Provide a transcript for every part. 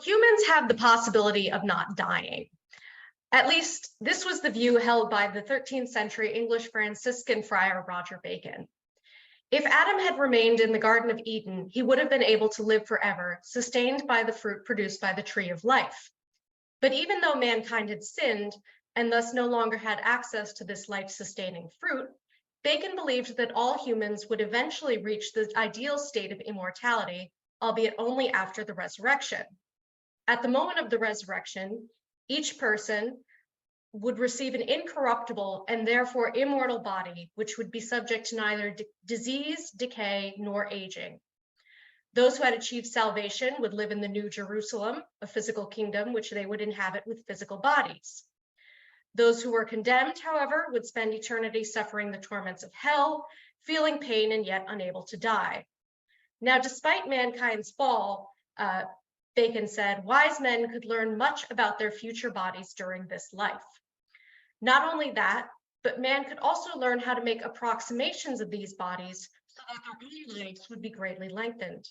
Humans have the possibility of not dying. At least this was the view held by the 13th century English Franciscan friar Roger Bacon. If Adam had remained in the Garden of Eden, he would have been able to live forever, sustained by the fruit produced by the tree of life. But even though mankind had sinned and thus no longer had access to this life-sustaining fruit, Bacon believed that all humans would eventually reach the ideal state of immortality, albeit only after the resurrection. At the moment of the resurrection, each person would receive an incorruptible and therefore immortal body, which would be subject to neither disease, decay, nor aging. Those who had achieved salvation would live in the New Jerusalem, a physical kingdom which they would inhabit with physical bodies. Those who were condemned, however, would spend eternity suffering the torments of hell, feeling pain and yet unable to die. Now, despite mankind's fall, Bacon said, wise men could learn much about their future bodies during this life. Not only that, but man could also learn how to make approximations of these bodies so that their own lives would be greatly lengthened.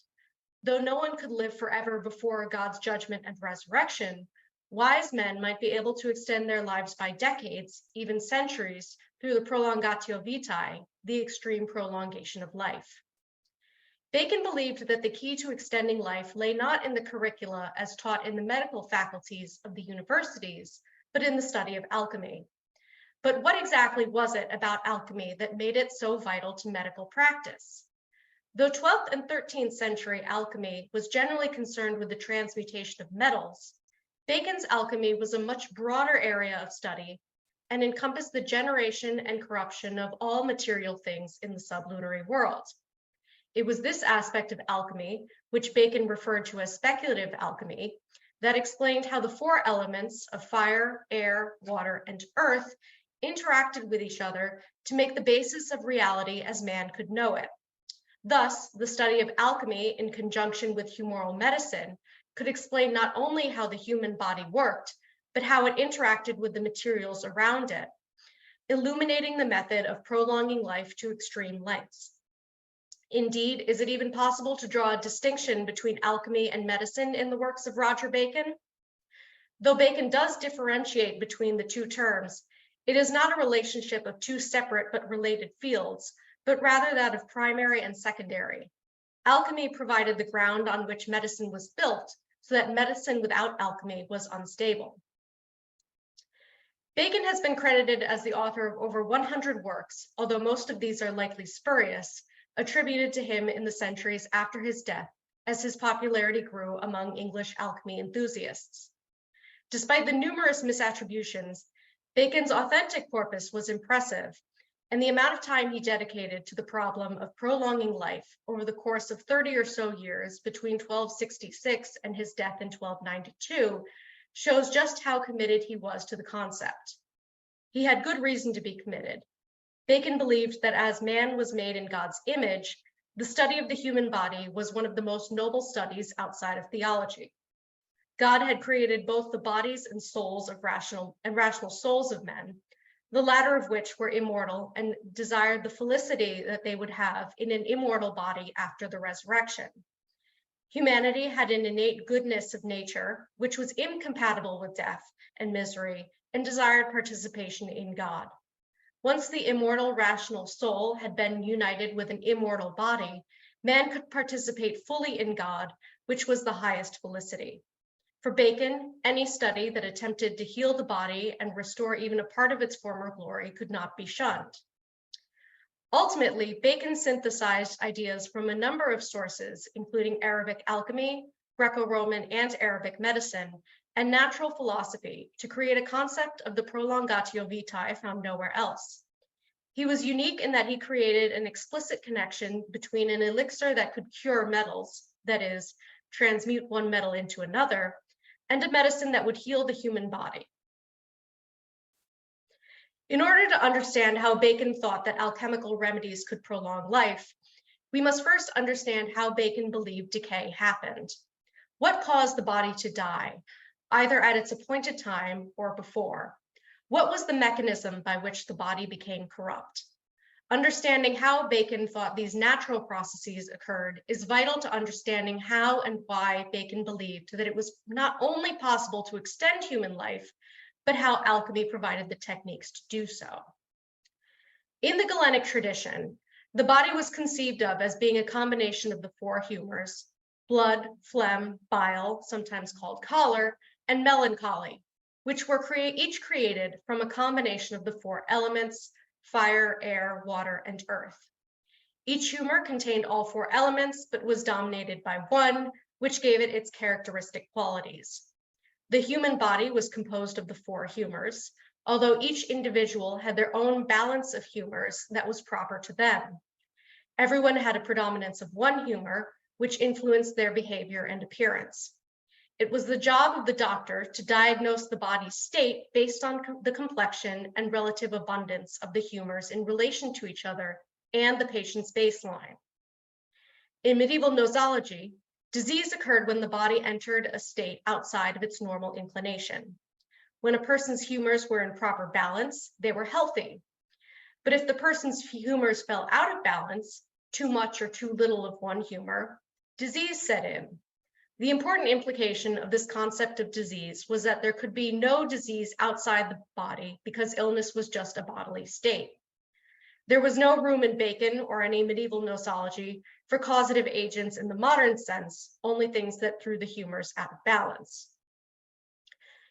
Though no one could live forever before God's judgment and resurrection, wise men might be able to extend their lives by decades, even centuries, through the Prolongatio Vitae, the extreme prolongation of life. Bacon believed that the key to extending life lay not in the curricula as taught in the medical faculties of the universities, but in the study of alchemy. But what exactly was it about alchemy that made it so vital to medical practice? Though 12th and 13th century alchemy was generally concerned with the transmutation of metals, Bacon's alchemy was a much broader area of study and encompassed the generation and corruption of all material things in the sublunary world. It was this aspect of alchemy, which Bacon referred to as speculative alchemy, that explained how the four elements of fire, air, water, and earth interacted with each other to make the basis of reality as man could know it. Thus, the study of alchemy in conjunction with humoral medicine could explain not only how the human body worked, but how it interacted with the materials around it, illuminating the method of prolonging life to extreme lengths. Indeed, is it even possible to draw a distinction between alchemy and medicine in the works of Roger Bacon? Though Bacon does differentiate between the two terms, it is not a relationship of two separate but related fields, but rather that of primary and secondary. Alchemy provided the ground on which medicine was built, so that medicine without alchemy was unstable. Bacon has been credited as the author of over 100 works, although most of these are likely spurious, attributed to him in the centuries after his death, as his popularity grew among English alchemy enthusiasts. Despite the numerous misattributions, Bacon's authentic corpus was impressive, and the amount of time he dedicated to the problem of prolonging life over the course of 30 or so years between 1266 and his death in 1292 shows just how committed he was to the concept. He had good reason to be committed. Bacon believed that as man was made in God's image, the study of the human body was one of the most noble studies outside of theology. God had created both the bodies and souls of rational souls of men, the latter of which were immortal and desired the felicity that they would have in an immortal body after the resurrection. Humanity had an innate goodness of nature, which was incompatible with death and misery, and desired participation in God. Once the immortal rational soul had been united with an immortal body, man could participate fully in God, which was the highest felicity. For Bacon, any study that attempted to heal the body and restore even a part of its former glory could not be shunned. Ultimately, Bacon synthesized ideas from a number of sources, including Arabic alchemy, Greco-Roman and Arabic medicine, and natural philosophy, to create a concept of the Prolongatio Vitae found nowhere else. He was unique in that he created an explicit connection between an elixir that could cure metals, that is, transmute one metal into another, and a medicine that would heal the human body. In order to understand how Bacon thought that alchemical remedies could prolong life, we must first understand how Bacon believed decay happened. What caused the body to die, either at its appointed time or before? What was the mechanism by which the body became corrupt? Understanding how Bacon thought these natural processes occurred is vital to understanding how and why Bacon believed that it was not only possible to extend human life, but how alchemy provided the techniques to do so. In the Galenic tradition, the body was conceived of as being a combination of the four humors: blood, phlegm, bile, sometimes called choler, and melancholy, which were each created from a combination of the four elements: fire, air, water, and earth. Each humor contained all four elements, but was dominated by one, which gave it its characteristic qualities. The human body was composed of the four humors, although each individual had their own balance of humors that was proper to them. Everyone had a predominance of one humor, which influenced their behavior and appearance. It was the job of the doctor to diagnose the body's state based on the complexion and relative abundance of the humors in relation to each other and the patient's baseline. In medieval nosology, disease occurred when the body entered a state outside of its normal inclination. When a person's humors were in proper balance, they were healthy. But if the person's humors fell out of balance, too much or too little of one humor, disease set in. The important implication of this concept of disease was that there could be no disease outside the body because illness was just a bodily state. There was no room in Bacon or any medieval nosology for causative agents in the modern sense, only things that threw the humors out of balance.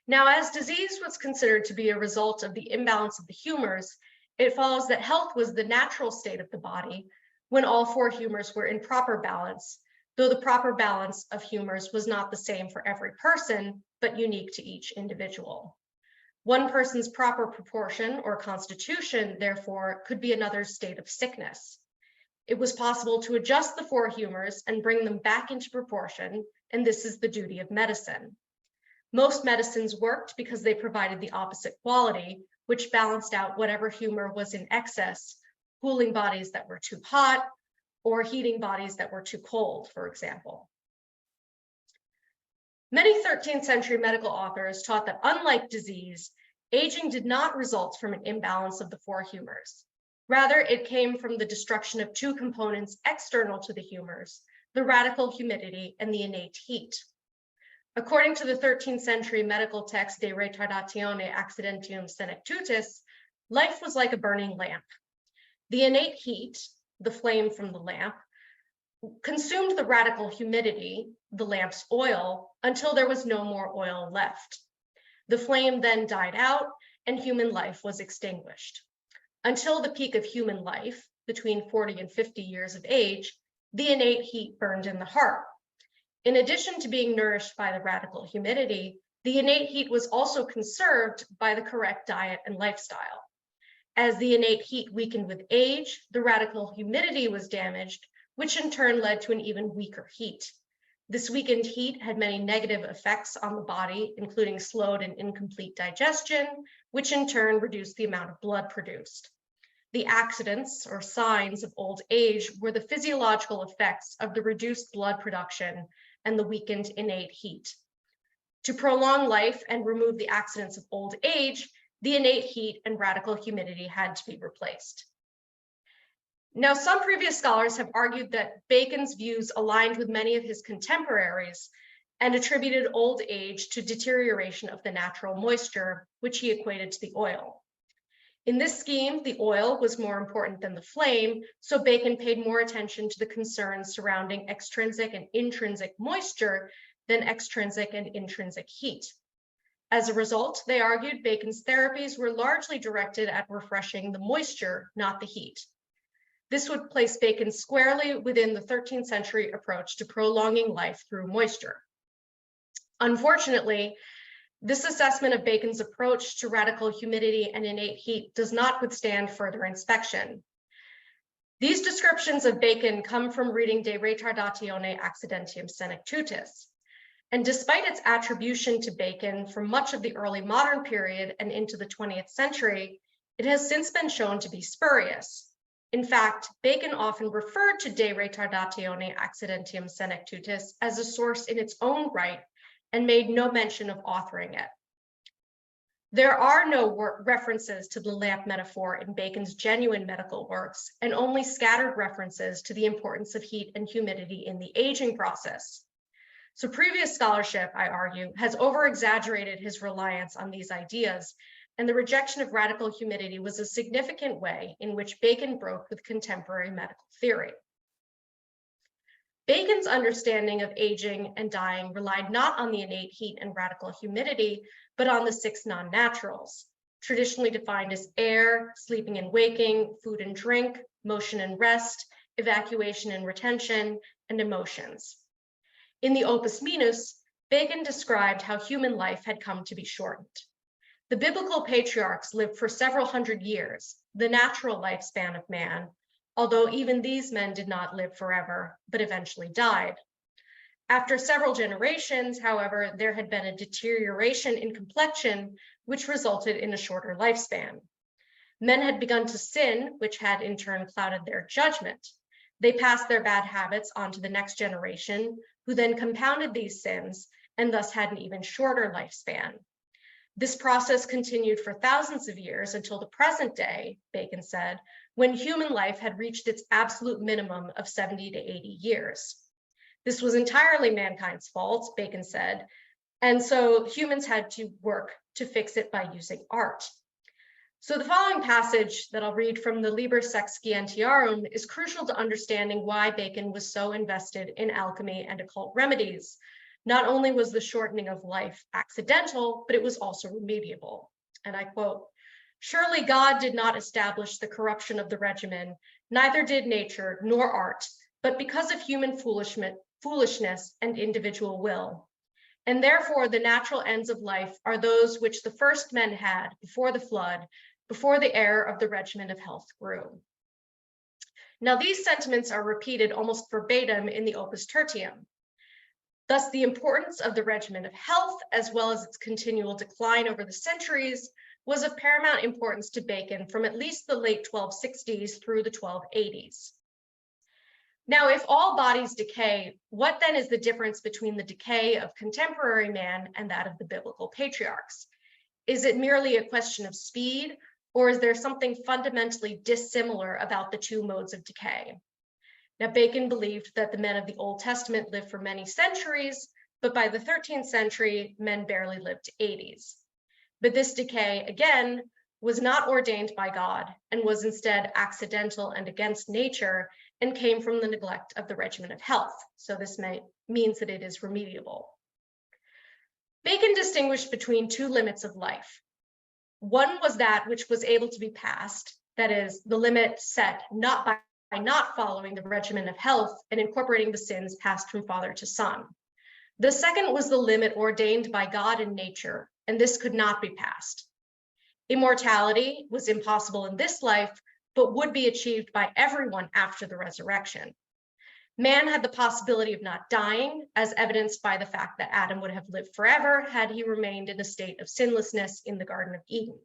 Now, as disease was considered to be a result of the imbalance of the humors, it follows that health was the natural state of the body when all four humors were in proper balance, though the proper balance of humors was not the same for every person, but unique to each individual. One person's proper proportion or constitution, therefore, could be another's state of sickness. It was possible to adjust the four humors and bring them back into proportion, and this is the duty of medicine. Most medicines worked because they provided the opposite quality, which balanced out whatever humor was in excess, cooling bodies that were too hot, or heating bodies that were too cold, for example. Many 13th century medical authors taught that unlike disease, aging did not result from an imbalance of the four humors. Rather, it came from the destruction of two components external to the humors, the radical humidity and the innate heat. According to the 13th century medical text De Retardatione Accidentium Senectutis, life was like a burning lamp. The innate heat, the flame from the lamp, consumed the radical humidity, the lamp's oil, until there was no more oil left. The flame then died out and human life was extinguished. Until the peak of human life, between 40 and 50 years of age, the innate heat burned in the heart. In addition to being nourished by the radical humidity, the innate heat was also conserved by the correct diet and lifestyle. As the innate heat weakened with age, the radical humidity was damaged, which in turn led to an even weaker heat. This weakened heat had many negative effects on the body, including slowed and incomplete digestion, which in turn reduced the amount of blood produced. The accidents or signs of old age were the physiological effects of the reduced blood production and the weakened innate heat. To prolong life and remove the accidents of old age, the innate heat and radical humidity had to be replaced. Now, some previous scholars have argued that Bacon's views aligned with many of his contemporaries and attributed old age to deterioration of the natural moisture, which he equated to the oil. In this scheme, the oil was more important than the flame, so Bacon paid more attention to the concerns surrounding extrinsic and intrinsic moisture than extrinsic and intrinsic heat. As a result, they argued Bacon's therapies were largely directed at refreshing the moisture, not the heat. This would place Bacon squarely within the 13th century approach to prolonging life through moisture. Unfortunately, this assessment of Bacon's approach to radical humidity and innate heat does not withstand further inspection. These descriptions of Bacon come from reading De Retardatione Accidentium Senectutis. And despite its attribution to Bacon for much of the early modern period and into the 20th century, it has since been shown to be spurious. In fact, Bacon often referred to De Retardatione Accidentium Senectutis as a source in its own right and made no mention of authoring it. There are no references to the lamp metaphor in Bacon's genuine medical works, and only scattered references to the importance of heat and humidity in the aging process. So previous scholarship, I argue, has over-exaggerated his reliance on these ideas, and the rejection of radical humidity was a significant way in which Bacon broke with contemporary medical theory. Bacon's understanding of aging and dying relied not on the innate heat and radical humidity, but on the 6 non-naturals, traditionally defined as air, sleeping and waking, food and drink, motion and rest, evacuation and retention, and emotions. In the Opus Minus, Bacon described how human life had come to be shortened. The biblical patriarchs lived for several hundred years, the natural lifespan of man, although even these men did not live forever, but eventually died. After several generations, however, there had been a deterioration in complexion, which resulted in a shorter lifespan. Men had begun to sin, which had in turn clouded their judgment. They passed their bad habits on to the next generation, who then compounded these sins and thus had an even shorter lifespan. This process continued for thousands of years until the present day, Bacon said, when human life had reached its absolute minimum of 70 to 80 years. This was entirely mankind's fault, Bacon said, and so humans had to work to fix it by using art. So the following passage that I'll read from the Liber Sextientiarum is crucial to understanding why Bacon was so invested in alchemy and occult remedies. Not only was the shortening of life accidental, but it was also remediable. And I quote, "Surely God did not establish the corruption of the regimen, neither did nature nor art, but because of human foolishness and individual will. And therefore the natural ends of life are those which the first men had before the flood, before the air of the regimen of health grew." Now these sentiments are repeated almost verbatim in the Opus Tertium. Thus, the importance of the regimen of health, as well as its continual decline over the centuries, was of paramount importance to Bacon from at least the late 1260s through the 1280s. Now, if all bodies decay, what then is the difference between the decay of contemporary man and that of the biblical patriarchs? Is it merely a question of speed, or is there something fundamentally dissimilar about the two modes of decay? Now, Bacon believed that the men of the Old Testament lived for many centuries, but by the 13th century, men barely lived to 80s. But this decay, again, was not ordained by God and was instead accidental and against nature and came from the neglect of the regimen of health. So this means that it is remediable. Bacon distinguished between two limits of life. One was that which was able to be passed, that is, the limit set not by not following the regimen of health and incorporating the sins passed from father to son. The second was the limit ordained by God and nature, and this could not be passed. Immortality was impossible in this life, but would be achieved by everyone after the resurrection. Man had the possibility of not dying, as evidenced by the fact that Adam would have lived forever had he remained in a state of sinlessness in the Garden of Eden.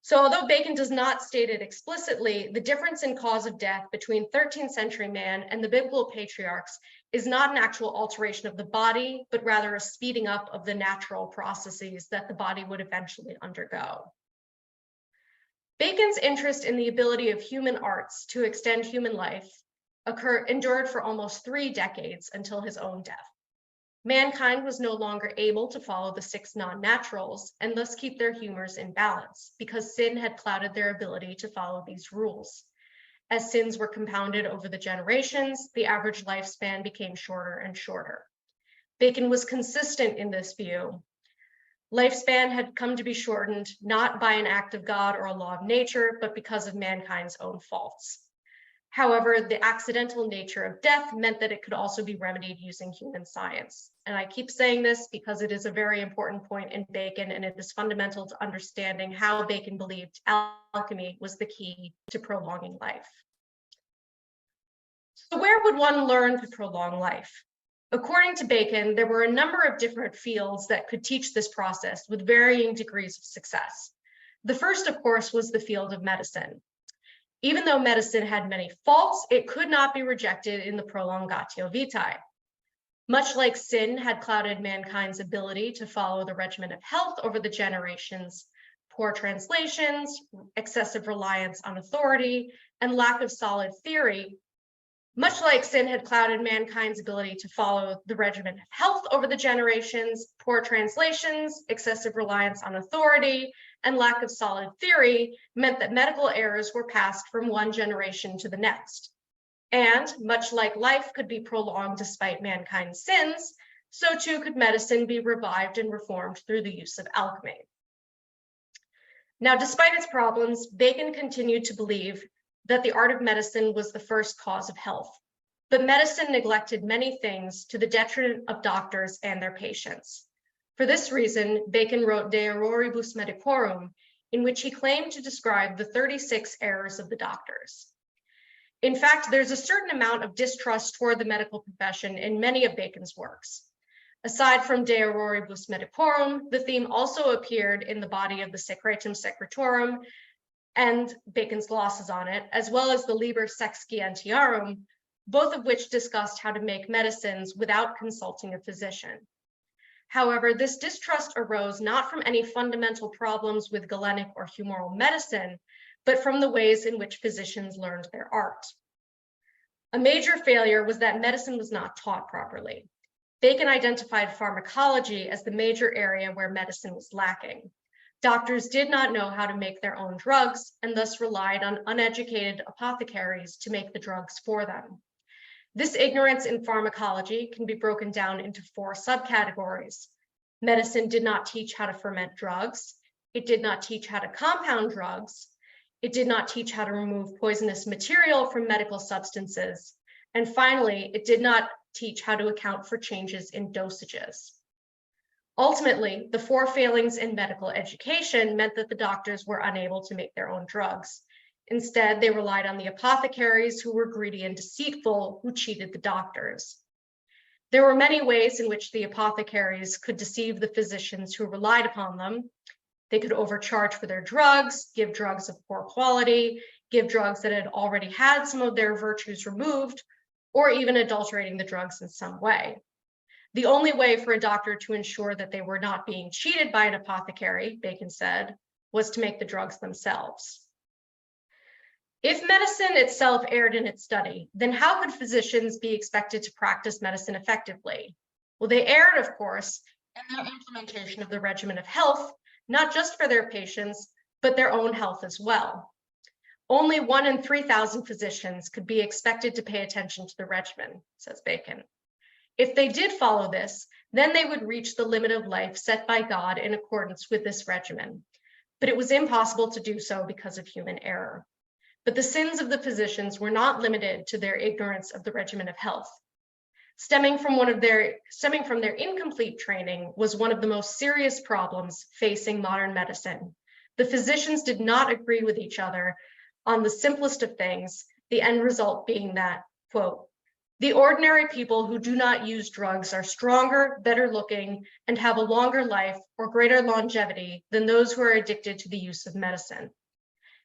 So although Bacon does not state it explicitly, the difference in cause of death between 13th century man and the biblical patriarchs is not an actual alteration of the body, but rather a speeding up of the natural processes that the body would eventually undergo. Bacon's interest in the ability of human arts to extend human life endured for almost 3 decades until his own death. Mankind was no longer able to follow the 6 non-naturals and thus keep their humors in balance because sin had clouded their ability to follow these rules. As sins were compounded over the generations, the average lifespan became shorter and shorter. Bacon was consistent in this view. Lifespan had come to be shortened not by an act of God or a law of nature, but because of mankind's own faults. However, the accidental nature of death meant that it could also be remedied using human science. And I keep saying this because it is a very important point in Bacon, and it is fundamental to understanding how Bacon believed alchemy was the key to prolonging life. So where would one learn to prolong life? According to Bacon, there were a number of different fields that could teach this process with varying degrees of success. The first, of course, was the field of medicine. Even though medicine had many faults, it could not be rejected in the Prolongatio Vitae. Much like sin had clouded mankind's ability to follow the regimen of health over the generations, poor translations, excessive reliance on authority, and lack of solid theory, much like sin had clouded mankind's ability to follow the regimen of health over the generations, poor translations, excessive reliance on authority, and lack of solid theory meant that medical errors were passed from one generation to the next. And much like life could be prolonged despite mankind's sins, so too could medicine be revived and reformed through the use of alchemy. Now, despite its problems, Bacon continued to believe that the art of medicine was the first cause of health. But medicine neglected many things to the detriment of doctors and their patients. For this reason, Bacon wrote De Erroribus Medicorum, in which he claimed to describe the 36 errors of the doctors. In fact, there's a certain amount of distrust toward the medical profession in many of Bacon's works. Aside from De Erroribus Medicorum, the theme also appeared in the body of the Secretum Secretorum and Bacon's glosses on it, as well as the Liber Sexcientiarum, both of which discussed how to make medicines without consulting a physician. However, this distrust arose not from any fundamental problems with Galenic or humoral medicine, but from the ways in which physicians learned their art. A major failure was that medicine was not taught properly. Bacon identified pharmacology as the major area where medicine was lacking. Doctors did not know how to make their own drugs and thus relied on uneducated apothecaries to make the drugs for them. This ignorance in pharmacology can be broken down into 4 subcategories. Medicine did not teach how to ferment drugs. It did not teach how to compound drugs. It did not teach how to remove poisonous material from medical substances. And finally, it did not teach how to account for changes in dosages. Ultimately, the 4 failings in medical education meant that the doctors were unable to make their own drugs. Instead, they relied on the apothecaries who were greedy and deceitful, who cheated the doctors. There were many ways in which the apothecaries could deceive the physicians who relied upon them. They could overcharge for their drugs, give drugs of poor quality, give drugs that had already had some of their virtues removed, or even adulterating the drugs in some way. The only way for a doctor to ensure that they were not being cheated by an apothecary, Bacon said, was to make the drugs themselves. If medicine itself erred in its study, then how could physicians be expected to practice medicine effectively? Well, they erred, of course, in their implementation of the regimen of health, not just for their patients, but their own health as well. Only 1 in 3,000 physicians could be expected to pay attention to the regimen, says Bacon. If they did follow this, then they would reach the limit of life set by God in accordance with this regimen. But it was impossible to do so because of human error. But the sins of the physicians were not limited to their ignorance of the regimen of health. Stemming from their incomplete training was one of the most serious problems facing modern medicine. The physicians did not agree with each other on the simplest of things, the end result being that, quote, "The ordinary people who do not use drugs are stronger, better looking, and have a longer life or greater longevity than those who are addicted to the use of medicine.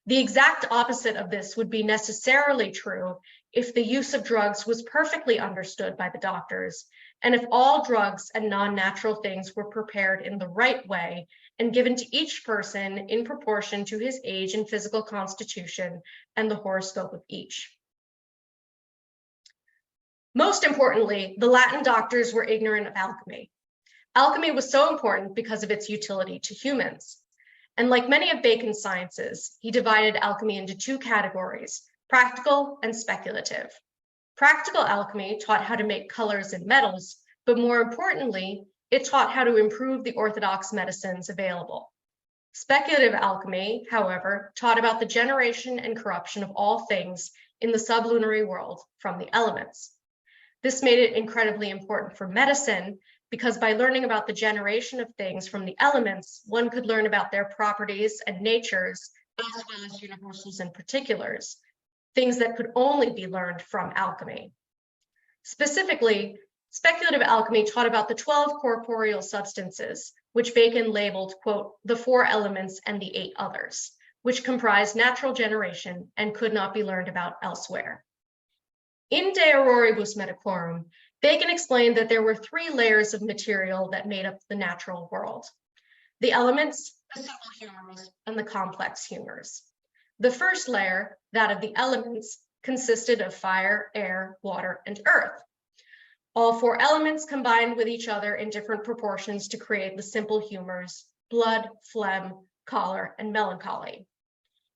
The exact opposite of this would be necessarily true if the use of drugs was perfectly understood by the doctors, and if all drugs and non-natural things were prepared in the right way and given to each person in proportion to his age and physical constitution and the horoscope of each." Most importantly, the Latin doctors were ignorant of alchemy. Alchemy was so important because of its utility to humans. And like many of Bacon's sciences, he divided alchemy into 2 categories, practical and speculative. Practical alchemy taught how to make colors and metals, but more importantly, it taught how to improve the orthodox medicines available. Speculative alchemy, however, taught about the generation and corruption of all things in the sublunary world from the elements. This made it incredibly important for medicine because by learning about the generation of things from the elements, one could learn about their properties and natures, as well as universals and particulars, things that could only be learned from alchemy. Specifically, speculative alchemy taught about the 12 corporeal substances, which Bacon labeled, quote, "the 4 elements and the 8 others," which comprised natural generation and could not be learned about elsewhere. In De Erroribus Medicorum, Bacon explained that there were three layers of material that made up the natural world: the elements, the simple humors, and the complex humors. The first layer, that of the elements, consisted of fire, air, water, and earth. All four elements combined with each other in different proportions to create the simple humors: blood, phlegm, choler, and melancholy.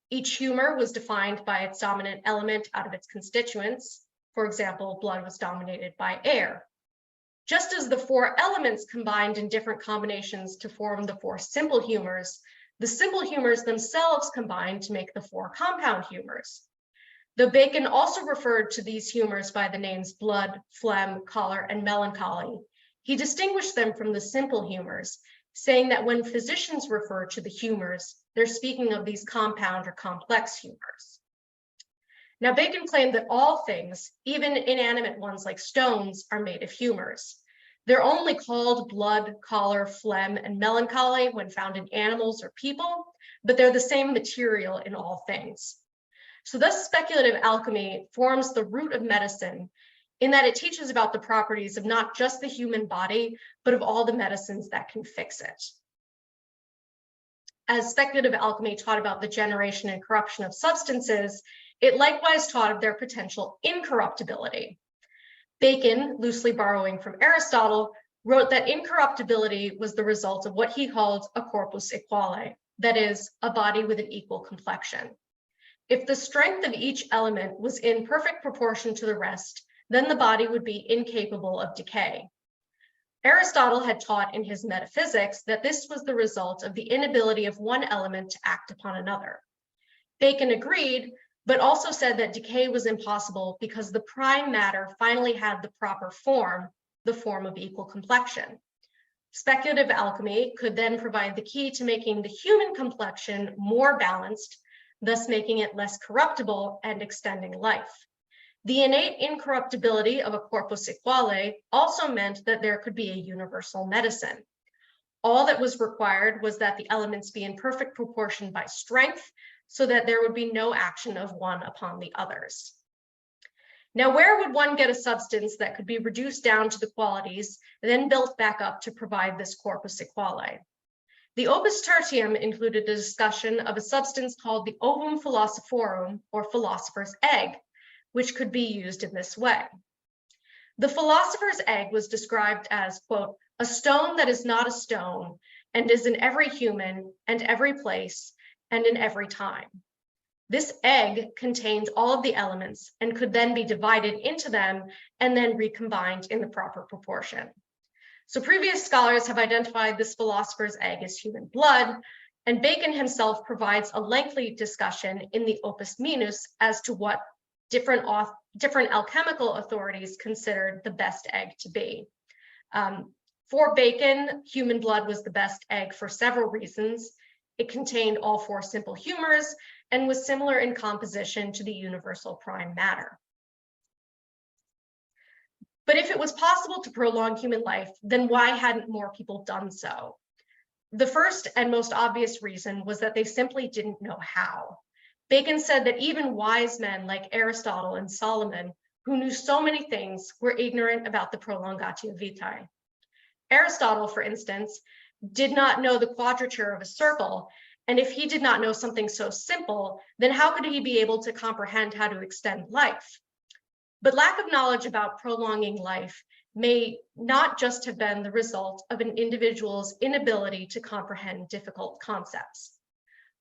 Each humor was defined by its dominant element out of its constituents. For example, blood was dominated by air. Just as the four elements combined in different combinations to form the four simple humors, the simple humors themselves combined to make the four compound humors. Though Bacon also referred to these humors by the names blood, phlegm, choler, and melancholy, he distinguished them from the simple humors, saying that when physicians refer to the humors, they're speaking of these compound or complex humors. Now, Bacon claimed that all things, even inanimate ones like stones, are made of humors. They're only called blood, choler, phlegm, and melancholy when found in animals or people, but they're the same material in all things. So thus, speculative alchemy forms the root of medicine in that it teaches about the properties of not just the human body, but of all the medicines that can fix it. As speculative alchemy taught about the generation and corruption of substances, it likewise taught of their potential incorruptibility. Bacon, loosely borrowing from Aristotle, wrote that incorruptibility was the result of what he called a corpus equale, that is, a body with an equal complexion. If the strength of each element was in perfect proportion to the rest, then the body would be incapable of decay. Aristotle had taught in his Metaphysics that this was the result of the inability of one element to act upon another. Bacon agreed, but also said that decay was impossible because the prime matter finally had the proper form, the form of equal complexion. Speculative alchemy could then provide the key to making the human complexion more balanced, thus making it less corruptible and extending life. The innate incorruptibility of a corpus equale also meant that there could be a universal medicine. All that was required was that the elements be in perfect proportion by strength, so that there would be no action of one upon the others. Now, where would one get a substance that could be reduced down to the qualities, then built back up to provide this corpus equale? The opus tertium included a discussion of a substance called the ovum philosophorum, or philosopher's egg, which could be used in this way. The philosopher's egg was described as, quote, a stone that is not a stone and is in every human and every place and in every time. This egg contained all of the elements and could then be divided into them and then recombined in the proper proportion. So previous scholars have identified this philosopher's egg as human blood, and Bacon himself provides a lengthy discussion in the Opus Minus as to what different alchemical authorities considered the best egg to be. For Bacon, human blood was the best egg for several reasons. It contained all four simple humors and was similar in composition to the universal prime matter. But if it was possible to prolong human life, then why hadn't more people done so? The first and most obvious reason was that they simply didn't know how. Bacon said that even wise men like Aristotle and Solomon, who knew so many things, were ignorant about the Prolongatio Vitae. Aristotle, for instance, did not know the quadrature of a circle, and if he did not know something so simple, then how could he be able to comprehend how to extend life? But lack of knowledge about prolonging life may not just have been the result of an individual's inability to comprehend difficult concepts.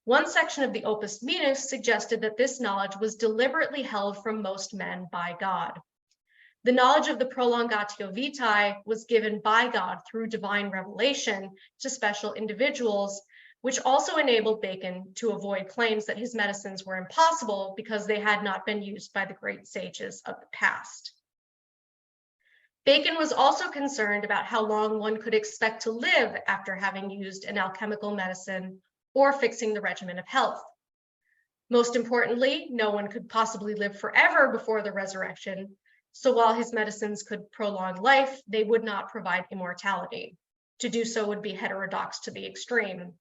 One section of the Opus Minus suggested that this knowledge was deliberately held from most men by God. The knowledge of the Prolongatio Vitae was given by God through divine revelation to special individuals, which also enabled Bacon to avoid claims that his medicines were impossible because they had not been used by the great sages of the past. Bacon was also concerned about how long one could expect to live after having used an alchemical medicine or fixing the regimen of health. Most importantly, no one could possibly live forever before the resurrection, so while his medicines could prolong life, they would not provide immortality. To do so would be heterodox to the extreme.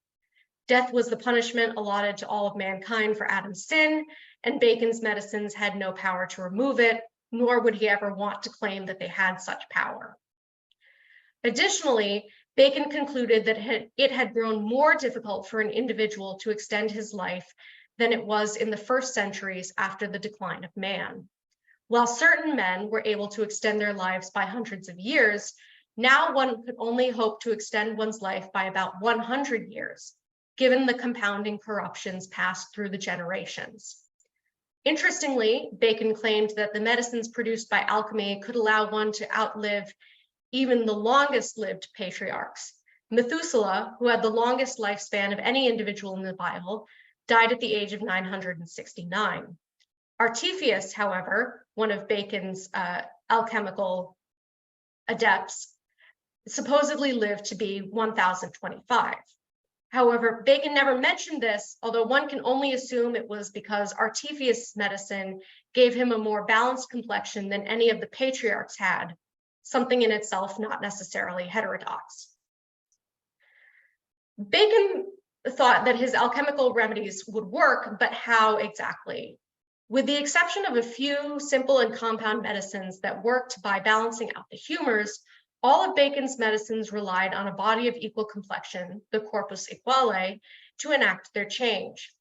Death was the punishment allotted to all of mankind for Adam's sin, and Bacon's medicines had no power to remove it, nor would he ever want to claim that they had such power. Additionally, Bacon concluded that it had grown more difficult for an individual to extend his life than it was in the first centuries after the decline of man. While certain men were able to extend their lives by hundreds of years, now one could only hope to extend one's life by about 100 years, given the compounding corruptions passed through the generations. Interestingly, Bacon claimed that the medicines produced by alchemy could allow one to outlive even the longest-lived patriarchs. Methuselah, who had the longest lifespan of any individual in the Bible, died at the age of 969. Artephius, however, one of Bacon's alchemical adepts, supposedly lived to be 1025. However, Bacon never mentioned this, although one can only assume it was because Artephius' medicine gave him a more balanced complexion than any of the patriarchs had, something in itself not necessarily heterodox. Bacon thought that his alchemical remedies would work, but how exactly? With the exception of a few simple and compound medicines that worked by balancing out the humors, all of Bacon's medicines relied on a body of equal complexion, the Corpus Equale, to enact their change.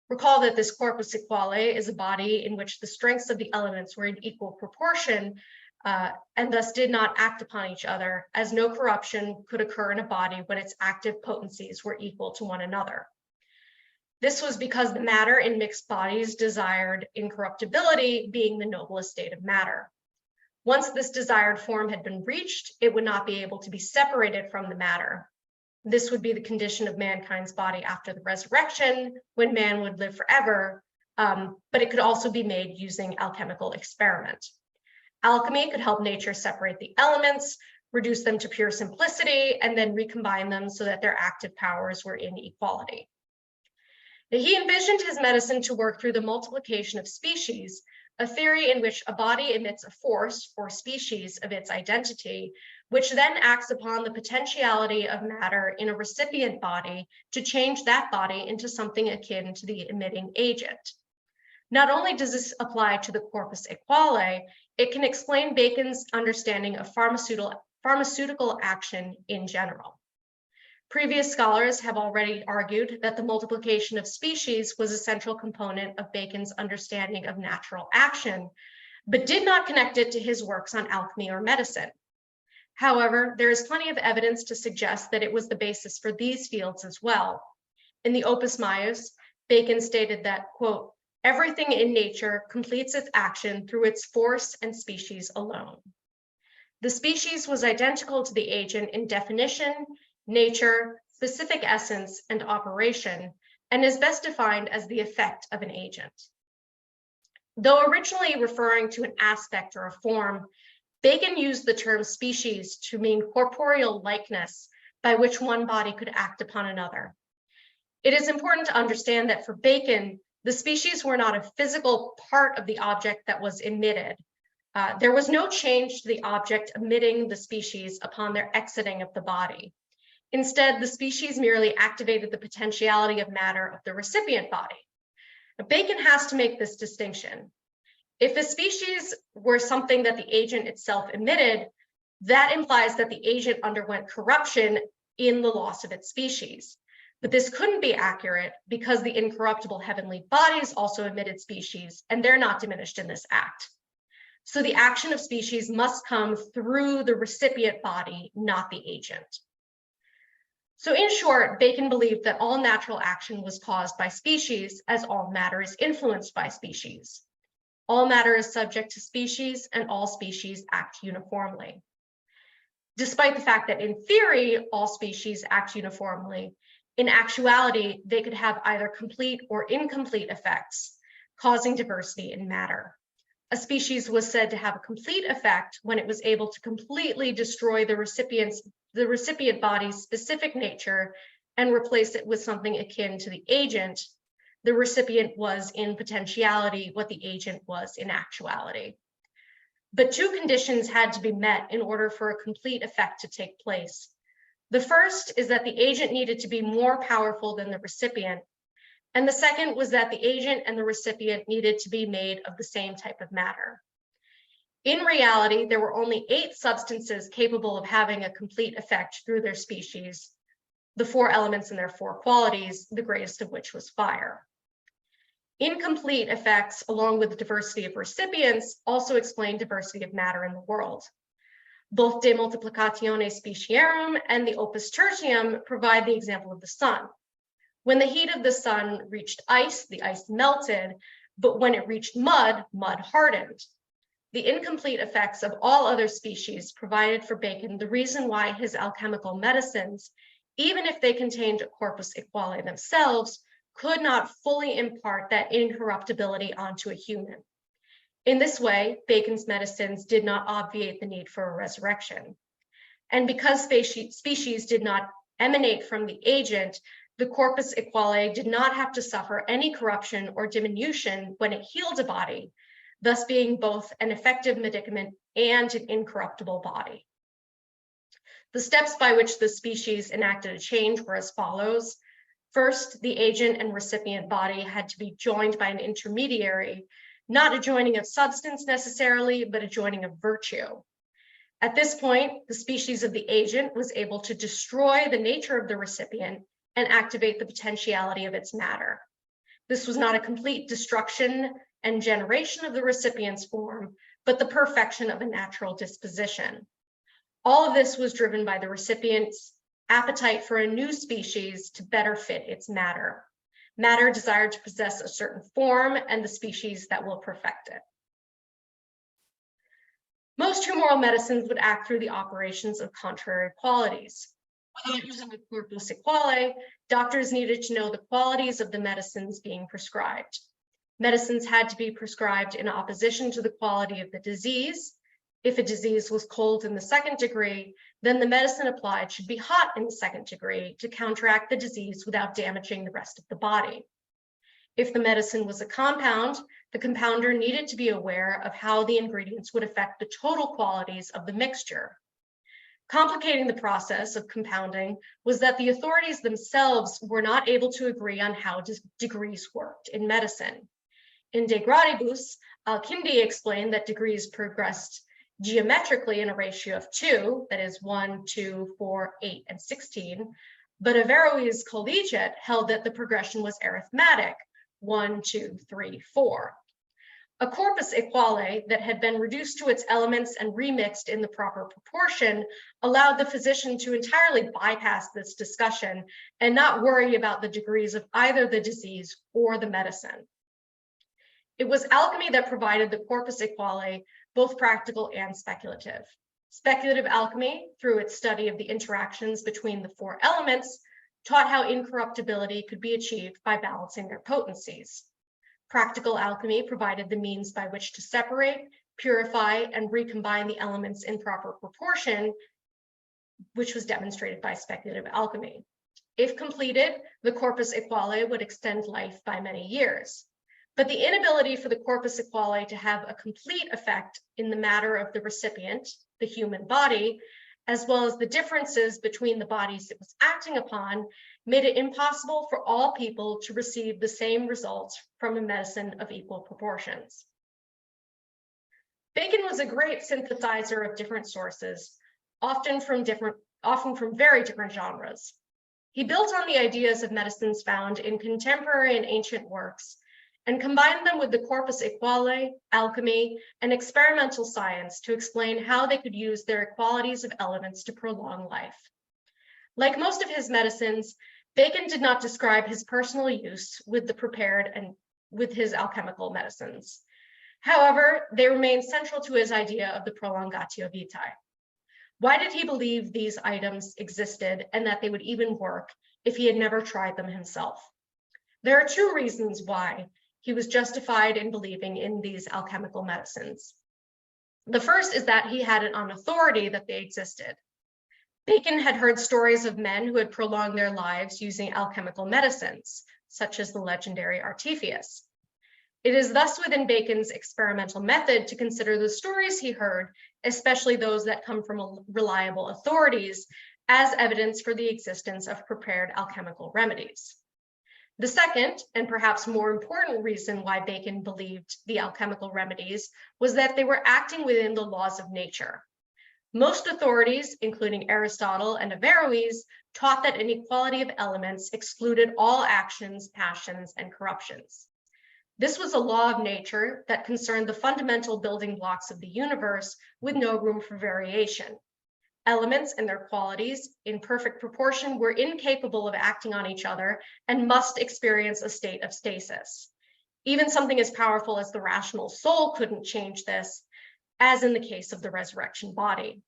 Recall that this Corpus Equale is a body in which the strengths of the elements were in equal proportion and thus did not act upon each other, as no corruption could occur in a body when its active potencies were equal to one another. This was because the matter in mixed bodies desired incorruptibility, being the noblest state of matter. Once this desired form had been reached, it would not be able to be separated from the matter. This would be the condition of mankind's body after the resurrection, when man would live forever, but it could also be made using alchemical experiment. Alchemy could help nature separate the elements, reduce them to pure simplicity, and then recombine them so that their active powers were in equality. Now, he envisioned his medicine to work through the multiplication of species, a theory in which a body emits a force or species of its identity, which then acts upon the potentiality of matter in a recipient body to change that body into something akin to the emitting agent. Not only does this apply to the Corpus Equale, it can explain Bacon's understanding of pharmaceutical action in general. Previous scholars have already argued that the multiplication of species was a central component of Bacon's understanding of natural action, but did not connect it to his works on alchemy or medicine. However, there is plenty of evidence to suggest that it was the basis for these fields as well. In the Opus Maius, Bacon stated that, quote, "Everything in nature completes its action through its force and species alone." The species was identical to the agent in definition, nature, specific essence, and operation, and is best defined as the effect of an agent. Though originally referring to an aspect or a form, Bacon used the term species to mean corporeal likeness by which one body could act upon another. It is important to understand that for Bacon, the species were not a physical part of the object that was emitted. There was no change to the object emitting the species upon their exiting of the body. Instead, the species merely activated the potentiality of matter of the recipient body. Now, Bacon has to make this distinction. If a species were something that the agent itself emitted, that implies that the agent underwent corruption in the loss of its species. But this couldn't be accurate because the incorruptible heavenly bodies also emitted species, and they're not diminished in this act. So the action of species must come through the recipient body, not the agent. So in short, Bacon believed that all natural action was caused by species, as all matter is influenced by species. All matter is subject to species, and all species act uniformly. Despite the fact that in theory, all species act uniformly, in actuality, they could have either complete or incomplete effects, causing diversity in matter. A species was said to have a complete effect when it was able to completely destroy the recipient body's specific nature and replace it with something akin to the agent. The recipient was in potentiality what the agent was in actuality. But two conditions had to be met in order for a complete effect to take place. The first is that the agent needed to be more powerful than the recipient. And the second was that the agent and the recipient needed to be made of the same type of matter. In reality, there were only 8 substances capable of having a complete effect through their species, the 4 elements and their 4 qualities, the greatest of which was fire. Incomplete effects, along with the diversity of recipients, also explain diversity of matter in the world. Both De Multiplicatione Speciarum and the Opus Tertium provide the example of the sun. When the heat of the sun reached ice, the ice melted, but when it reached mud, mud hardened. The incomplete effects of all other species provided for Bacon the reason why his alchemical medicines, even if they contained a corpus equale themselves, could not fully impart that incorruptibility onto a human. In this way, Bacon's medicines did not obviate the need for a resurrection. And because species did not emanate from the agent, the corpus equale did not have to suffer any corruption or diminution when it healed a body, thus being both an effective medicament and an incorruptible body. The steps by which the species enacted a change were as follows. First, the agent and recipient body had to be joined by an intermediary, not a joining of substance necessarily, but a joining of virtue. At this point, the species of the agent was able to destroy the nature of the recipient and activate the potentiality of its matter. This was not a complete destruction and generation of the recipient's form, but the perfection of a natural disposition. All of this was driven by the recipient's appetite for a new species to better fit its matter. Matter desired to possess a certain form and the species that will perfect it. Most humoral medicines would act through the operations of contrary qualities. Without using a corpus equale, doctors needed to know the qualities of the medicines being prescribed. Medicines had to be prescribed in opposition to the quality of the disease. If a disease was cold in the 2nd degree, then the medicine applied should be hot in the 2nd degree to counteract the disease without damaging the rest of the body. If the medicine was a compound, the compounder needed to be aware of how the ingredients would affect the total qualities of the mixture. Complicating the process of compounding was that the authorities themselves were not able to agree on how degrees worked in medicine. In De Gradibus, Alkindi explained that degrees progressed geometrically in a ratio of 2, that is 1, 2, 4, 8, and 16, but Averroes' collegiate held that the progression was arithmetic, 1, 2, 3, 4. A corpus equale that had been reduced to its elements and remixed in the proper proportion allowed the physician to entirely bypass this discussion and not worry about the degrees of either the disease or the medicine. It was alchemy that provided the corpus equale, both practical and speculative. Speculative alchemy, through its study of the interactions between the 4 elements, taught how incorruptibility could be achieved by balancing their potencies. Practical alchemy provided the means by which to separate, purify, and recombine the elements in proper proportion, which was demonstrated by speculative alchemy. If completed, the corpus equale would extend life by many years. But the inability for the corpus equale to have a complete effect in the matter of the recipient, the human body, as well as the differences between the bodies it was acting upon, made it impossible for all people to receive the same results from a medicine of equal proportions. Bacon was a great synthesizer of different sources, often from very different genres. He built on the ideas of medicines found in contemporary and ancient works and combined them with the corpus equale, alchemy, and experimental science to explain how they could use their equalities of elements to prolong life. Like most of his medicines, Bacon did not describe his personal use with the prepared and with his alchemical medicines. However, they remain central to his idea of the Prolongatio Vitae. Why did he believe these items existed and that they would even work if he had never tried them himself? There are 2 reasons why he was justified in believing in these alchemical medicines. The first is that he had it on authority that they existed. Bacon had heard stories of men who had prolonged their lives using alchemical medicines, such as the legendary Artephius. It is thus within Bacon's experimental method to consider the stories he heard, especially those that come from reliable authorities, as evidence for the existence of prepared alchemical remedies. The second, and perhaps more important reason why Bacon believed the alchemical remedies was that they were acting within the laws of nature. Most authorities, including Aristotle and Averroes, taught that an equality of elements excluded all actions, passions, and corruptions. This was a law of nature that concerned the fundamental building blocks of the universe with no room for variation. Elements and their qualities, in perfect proportion, were incapable of acting on each other and must experience a state of stasis. Even something as powerful as the rational soul couldn't change this, as in the case of the resurrection body.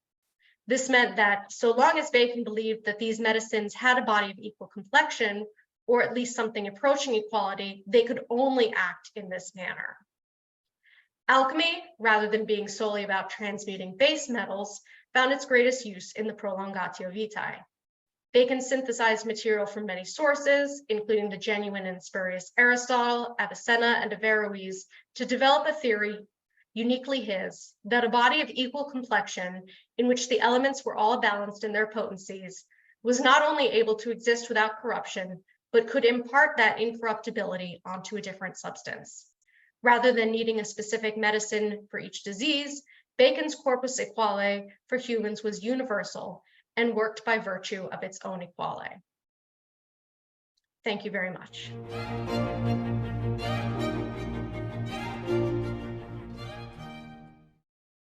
This meant that so long as Bacon believed that these medicines had a body of equal complexion, or at least something approaching equality, they could only act in this manner. Alchemy, rather than being solely about transmuting base metals, found its greatest use in the Prolongatio Vitae. Bacon synthesized material from many sources, including the genuine and spurious Aristotle, Avicenna, and Averroes, to develop a theory uniquely his, that a body of equal complexion, in which the elements were all balanced in their potencies, was not only able to exist without corruption, but could impart that incorruptibility onto a different substance. Rather than needing a specific medicine for each disease, Bacon's Corpus Equale for humans was universal and worked by virtue of its own Equale. Thank you very much.